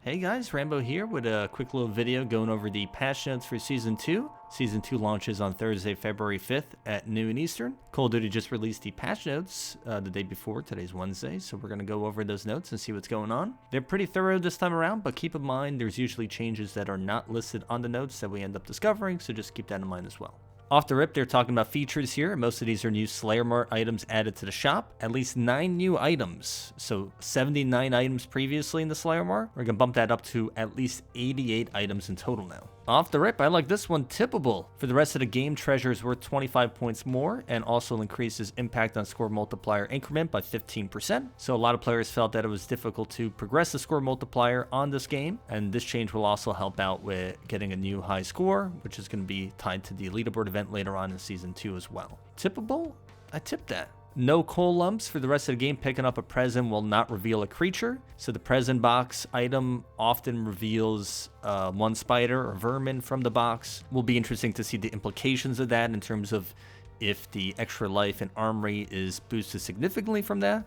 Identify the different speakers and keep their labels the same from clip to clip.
Speaker 1: Hey guys, Rambo here with a quick little video going over the patch notes for Season 2. Season 2 launches on Thursday, February 5th at noon Eastern. Call of Duty just released the patch notes the day before. Today's Wednesday, so we're going to go over those notes and see what's going on. They're pretty thorough this time around, but keep in mind there's usually changes that are not listed on the notes that we end up discovering, so just keep that in mind as well. Off the rip, they're talking about features here. Most of these are new SlayerMart items added to the shop. At least 9 new items. So 79 items previously in the SlayerMart. We're going to bump that up to at least 88 items in total now. Off the rip, I like this one, tippable. For the rest of the game, treasure is worth 25 points more and also increases impact on score multiplier increment by 15%. So a lot of players felt that it was difficult to progress the score multiplier on this game. And this change will also help out with getting a new high score, which is going to be tied to the leaderboard event later on in Season 2 as well. Tippable? I tipped that. No coal lumps. For the rest of the game, picking up a present will not reveal a creature. So the present box item often reveals one spider or vermin from the box. Will be interesting to see the implications of that in terms of if the extra life and armory is boosted significantly from that,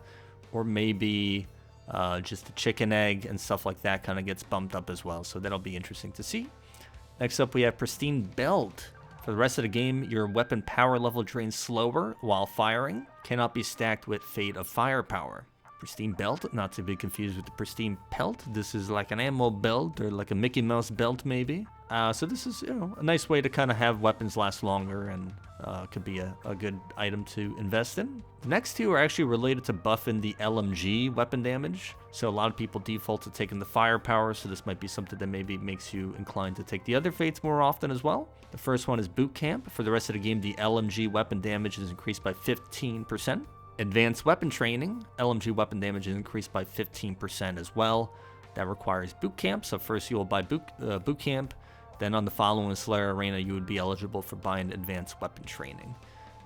Speaker 1: or maybe just the chicken egg and stuff like that kind of gets bumped up as well. So that'll be interesting to see. Next up, we have Pristine Belt. For the rest of the game, your weapon power level drains slower while firing. Cannot be stacked with Fate of Firepower. Pristine Belt, not to be confused with the Pristine Pelt. This is like an ammo belt or like a Mickey Mouse belt maybe. So this is, a nice way to kind of have weapons last longer and could be a good item to invest in. The next two are actually related to buffing the LMG weapon damage. So a lot of people default to taking the firepower, so this might be something that maybe makes you inclined to take the other fates more often as well. The first one is Boot Camp. For the rest of the game, the LMG weapon damage is increased by 15%. Advanced Weapon Training, LMG weapon damage is increased by 15% as well. That requires Boot Camp, so first you will buy Boot Camp. Then on the following Slayer Arena, you would be eligible for buying Advanced Weapon Training.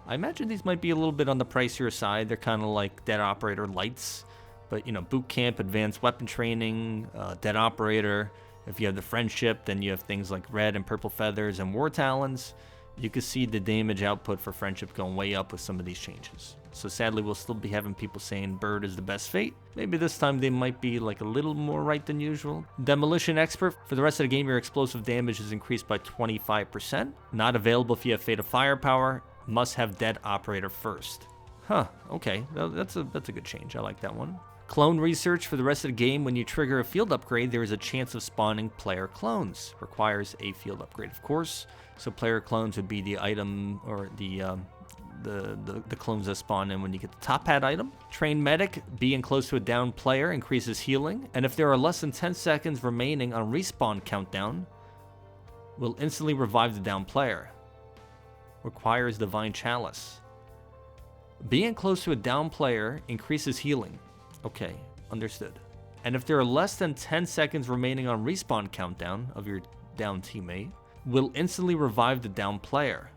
Speaker 1: I imagine these might be a little bit on the pricier side. They're kind of like Dead Operator lights. But, Boot Camp, Advanced Weapon Training, Dead Operator. If you have the Friendship, then you have things like Red and Purple Feathers and War Talons. You can see the damage output for Friendship going way up with some of these changes. So sadly, we'll still be having people saying Bird is the best fate. Maybe this time they might be like a little more right than usual. Demolition Expert. For the rest of the game, your explosive damage is increased by 25%. Not available if you have Fate of Firepower. Must have Dead Operator first. Huh, okay. That's a good change. I like that one. Clone Research. For the rest of the game, when you trigger a field upgrade, there is a chance of spawning player clones. Requires a field upgrade, of course. So player clones would be the item or the clones that spawn in when you get the top hat item. Train Medic. Being close to a down player increases healing. And if there are less than 10 seconds remaining on respawn countdown, will instantly revive the down player. Requires Divine Chalice. Being close to a down player increases healing. Okay, understood. And if there are less than 10 seconds remaining on respawn countdown of your down teammate, will instantly revive the down player.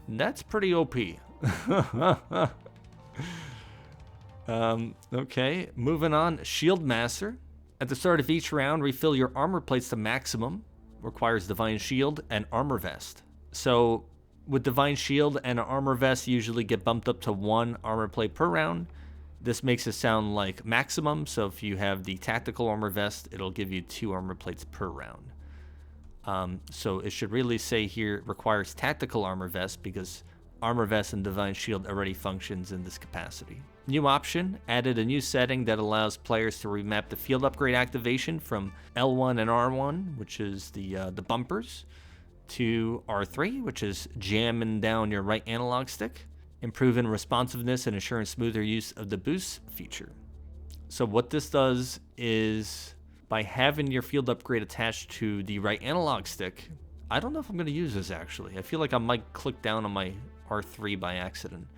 Speaker 1: That's pretty OP. Okay, moving on. Shield Master. At the start of each round, refill your armor plates to maximum. Requires Divine Shield and Armor Vest. So with Divine Shield and Armor Vest usually get bumped up to 1 armor plate per round. This makes it sound like maximum, so if you have the Tactical Armor Vest, it'll give you 2 armor plates per round. So it should really say here requires Tactical Armor Vest because Armor Vest and Divine Shield already functions in this capacity. New option, added a new setting that allows players to remap the field upgrade activation from L1 and R1, which is the bumpers, to R3, which is jamming down your right analog stick. Improving responsiveness and ensuring smoother use of the boost feature. So what this does is by having your field upgrade attached to the right analog stick, I don't know if I'm going to use this actually. I feel like I might click down on my R3 by accident.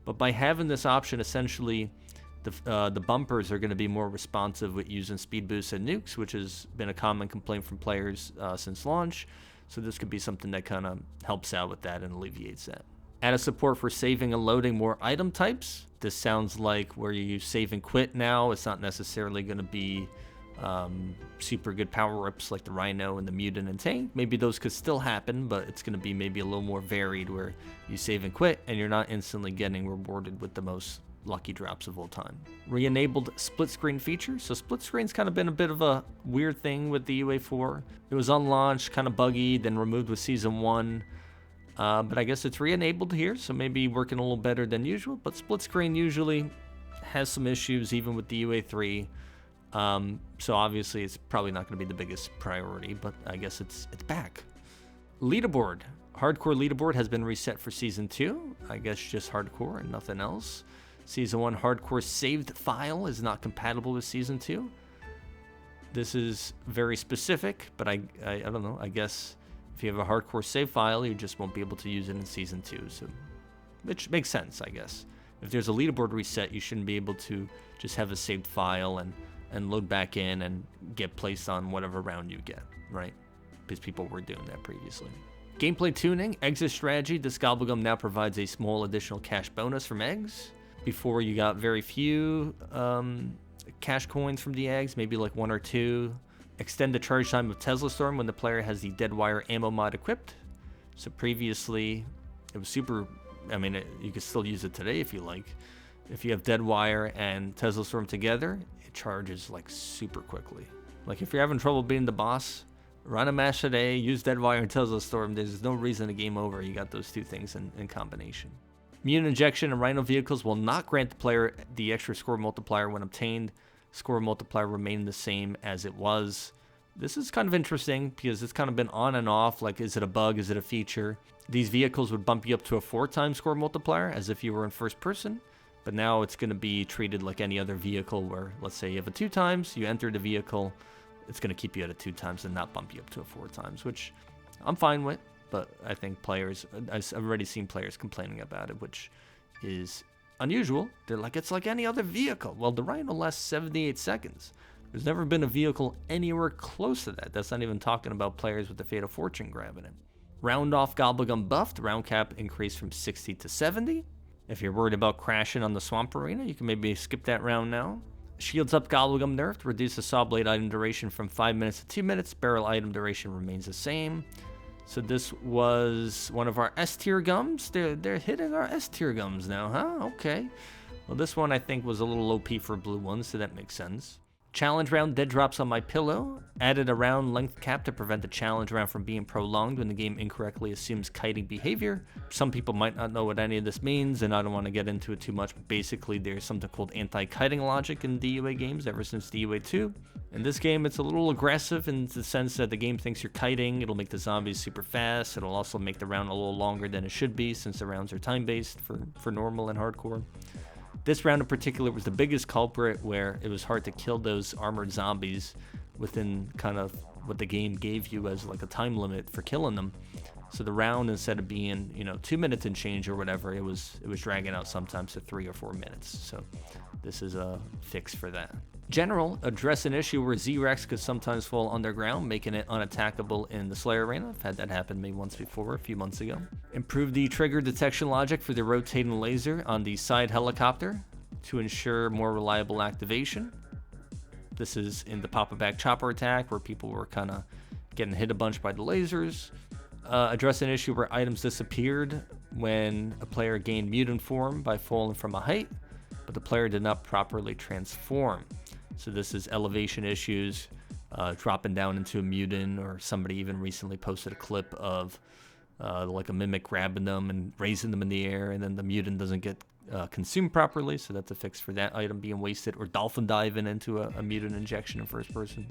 Speaker 1: But by having this option, essentially the bumpers are going to be more responsive with using speed boosts and nukes, which has been a common complaint from players since launch. So this could be something that kind of helps out with that and alleviates that. Added support for saving and loading more item types. This sounds like where you save and quit now. It's not necessarily going to be super good power-ups like the Rhino and the Mutant and Tank. Maybe those could still happen, but it's going to be maybe a little more varied where you save and quit and you're not instantly getting rewarded with the most lucky drops of all time. Re-enabled split screen feature. So split screen's kind of been a bit of a weird thing with the UA 4. It was unlaunched, kind of buggy, then removed with Season 1. But I guess it's re-enabled here, so maybe working a little better than usual. But split screen usually has some issues, even with the UA 3. So obviously it's probably not going to be the biggest priority, but I guess it's back. Leaderboard. Hardcore leaderboard has been reset for Season 2. I guess just hardcore and nothing else. Season 1 hardcore saved file is not compatible with Season 2. This is very specific, but I don't know. I guess if you have a hardcore save file, you just won't be able to use it in Season 2. So, which makes sense, I guess. If there's a leaderboard reset, you shouldn't be able to just have a saved file and load back in and get placed on whatever round you get, right? Because people were doing that previously. Gameplay tuning, exit strategy. This GobbleGum now provides a small additional cash bonus from eggs. Before, you got very few cash coins from the eggs, maybe like 1 or 2. Extend the charge time of Tesla Storm when the player has the Dead Wire ammo mod equipped. So previously, it was super... I mean, you could still use it today if you like. If you have Dead Wire and Tesla Storm together, it charges like super quickly. Like if you're having trouble beating the boss, run a match today, use Dead Wire and Tesla Storm. There's no reason to game over. You got those two things in combination. Mutant Injection and Rhino vehicles will not grant the player the extra score multiplier when obtained. Score multiplier remained the same as it was. This is kind of interesting because it's kind of been on and off. Like, is it a bug? Is it a feature? These vehicles would bump you up to a 4-time score multiplier as if you were in first person. But now it's going to be treated like any other vehicle where, let's say you have a 2 times, you enter the vehicle, it's going to keep you at a 2 times and not bump you up to a 4 times, which I'm fine with. But I think I've already seen players complaining about it, which is unusual. They're like, it's like any other vehicle. Well, the Rhino lasts 78 seconds. There's never been a vehicle anywhere close to that. That's not even talking about players with the Fate of Fortune grabbing it. Round off GobbleGum buffed. Round cap increased from 60 to 70. If you're worried about crashing on the Swamp Arena, you can maybe skip that round now. Shields up GobbleGum nerfed. Reduce the Saw Blade item duration from 5 minutes to 2 minutes. Barrel item duration remains the same. So this was one of our S-tier gums. They're hitting our S-tier gums now, huh? Okay. Well, this one I think was a little OP for blue ones, so that makes sense. Challenge round dead drops on my pillow. Added a round length cap to prevent the challenge round from being prolonged when the game incorrectly assumes kiting behavior. Some people might not know what any of this means, and I don't want to get into it too much, but basically there's something called anti-kiting logic in DUA games ever since DUA 2. In this game, it's a little aggressive in the sense that the game thinks you're kiting. It'll make the zombies super fast. It'll also make the round a little longer than it should be, since the rounds are time-based for normal and hardcore. This round in particular was the biggest culprit, where it was hard to kill those armored zombies within kind of what the game gave you as like a time limit for killing them. So the round, instead of being, 2 minutes and change or whatever, it was dragging out sometimes to 3 or 4 minutes. So this is a fix for that. General, address an issue where Z-Rex could sometimes fall underground, making it unattackable in the Slayer Arena. I've had that happen to me once before, a few months ago. Improve the trigger detection logic for the rotating laser on the side helicopter to ensure more reliable activation. This is in the pop-a-back chopper attack, where people were kind of getting hit a bunch by the lasers. Address an issue where items disappeared when a player gained mutant form by falling from a height, but the player did not properly transform. So this is elevation issues, dropping down into a mutant, or somebody even recently posted a clip of like a mimic grabbing them and raising them in the air, and then the mutant doesn't get consumed properly, so that's a fix for that item being wasted, or dolphin diving into a mutant injection in first person.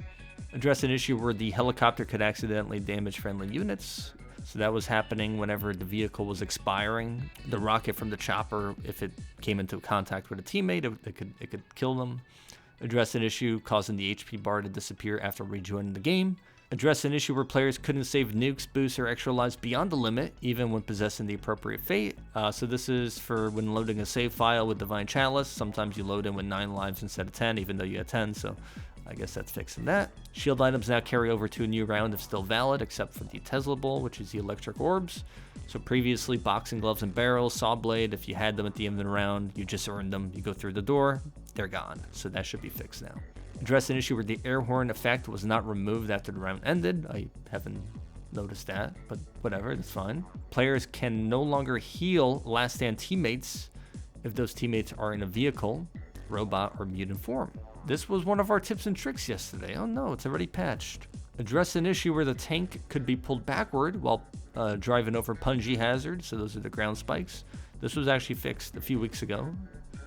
Speaker 1: Address an issue where the helicopter could accidentally damage friendly units. So that was happening whenever the vehicle was expiring. The rocket from the chopper, if it came into contact with a teammate, it could kill them. Address an issue causing the HP bar to disappear after rejoining the game. Address an issue where players couldn't save nukes, boosts, or extra lives beyond the limit, even when possessing the appropriate fate. So this is for when loading a save file with Divine Chalice. Sometimes you load in with 9 lives instead of 10, even though you had 10, so I guess that's fixing that. Shield items now carry over to a new round if still valid, except for the Tesla Bowl, which is the electric orbs. So previously, boxing gloves and barrels, saw blade, if you had them at the end of the round, you just earned them. You go through the door, they're gone. So that should be fixed now. Address an issue where the air horn effect was not removed after the round ended. I haven't noticed that, but whatever, that's fine. Players can no longer heal last stand teammates if those teammates are in a vehicle, robot, or mutant form. This was one of our tips and tricks yesterday. Oh no, it's already patched. Address an issue where the tank could be pulled backward while driving over punji hazards, so those are the ground spikes. This was actually fixed a few weeks ago.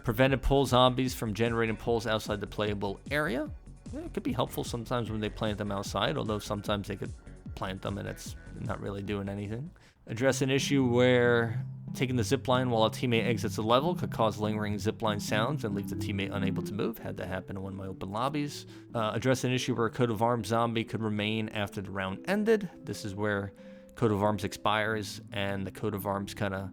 Speaker 1: Prevented pull zombies from generating pulls outside the playable area. Yeah, it could be helpful sometimes when they plant them outside, although sometimes they could plant them and it's not really doing anything. Address an issue where taking the zipline while a teammate exits a level could cause lingering zipline sounds and leave the teammate unable to move. Had that happen in one of my open lobbies. Address an issue where a coat of arms zombie could remain after the round ended. This is where coat of arms expires and the coat of arms kind of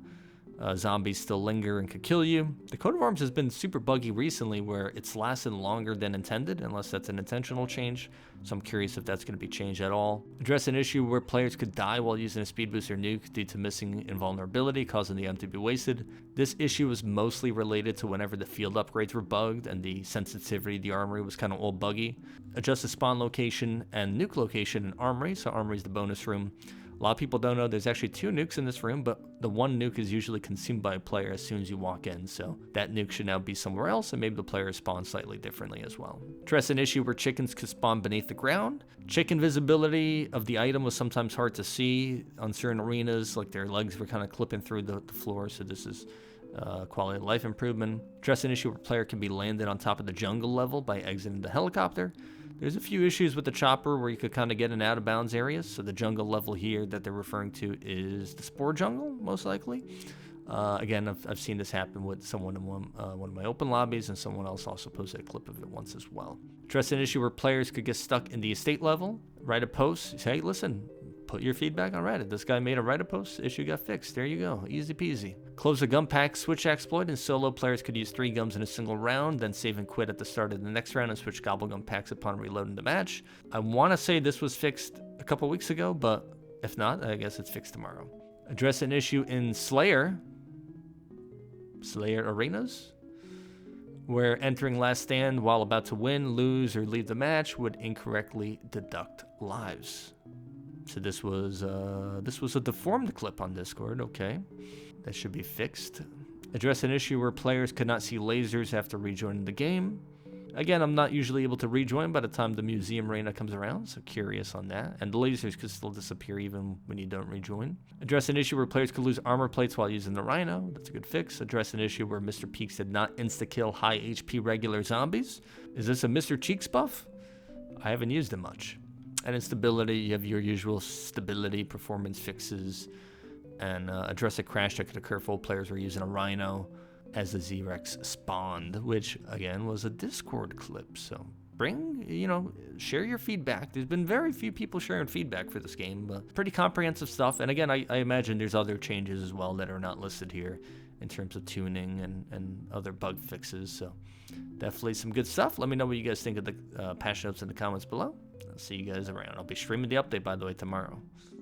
Speaker 1: zombies still linger and could kill you. The coat of arms has been super buggy recently where it's lasted longer than intended, unless that's an intentional change. So I'm curious if that's going to be changed at all. Address an issue where players could die while using a speed boost or nuke due to missing invulnerability, causing the M to be wasted. This issue was mostly related to whenever the field upgrades were bugged and the sensitivity of the armory was kind of all buggy. Adjust the spawn location and nuke location in armory. So armory is the bonus room. A lot of people don't know there's actually 2 nukes in this room, but the one nuke is usually consumed by a player as soon as you walk in, so that nuke should now be somewhere else, and maybe the player spawns slightly differently as well. Address an issue where chickens could spawn beneath the ground. Chicken visibility of the item was sometimes hard to see on certain arenas, like their legs were kind of clipping through the floor, so this is quality of life improvement. Address an issue where a player can be landed on top of the jungle level by exiting the helicopter. There's a few issues with the chopper where you could kind of get in out of bounds areas. So the jungle level here that they're referring to is the spore jungle, most likely. Again, I've seen this happen with someone in one of my open lobbies, and someone else also posted a clip of it once as well. Address an issue where players could get stuck in the estate level. Write a post. Say, hey, listen, put your feedback on Reddit. This guy made a Reddit post. Issue got fixed. There you go. Easy peasy. Close the gum pack switch exploit, and solo players could use 3 gums in a single round, then save and quit at the start of the next round and switch GobbleGum packs upon reloading the match. I want to say this was fixed a couple weeks ago, but if not, I guess it's fixed tomorrow. Address an issue in Slayer arenas, where entering last stand while about to win, lose, or leave the match would incorrectly deduct lives. So this was a deformed clip on Discord. Okay, that should be fixed. Address an issue where players could not see lasers after rejoining the game. Again, I'm not usually able to rejoin by the time the museum arena comes around, so curious on that. And the lasers could still disappear even when you don't rejoin. Address an issue where players could lose armor plates while using the Rhino. That's a good fix. Address an issue where Mr. Peaks did not insta-kill high HP regular zombies. Is this a Mr. Cheeks buff? I haven't used it much. And in stability, you have your usual stability performance fixes, and address a crash that could occur if old players were using a Rhino as the Z-Rex spawned, which again was a Discord clip. So share your feedback. There's been very few people sharing feedback for this game, but pretty comprehensive stuff. And again, I imagine there's other changes as well that are not listed here in terms of tuning and other bug fixes. So definitely some good stuff. Let me know what you guys think of the patch notes in the comments below. I'll see you guys around. I'll be streaming the update, by the way, tomorrow.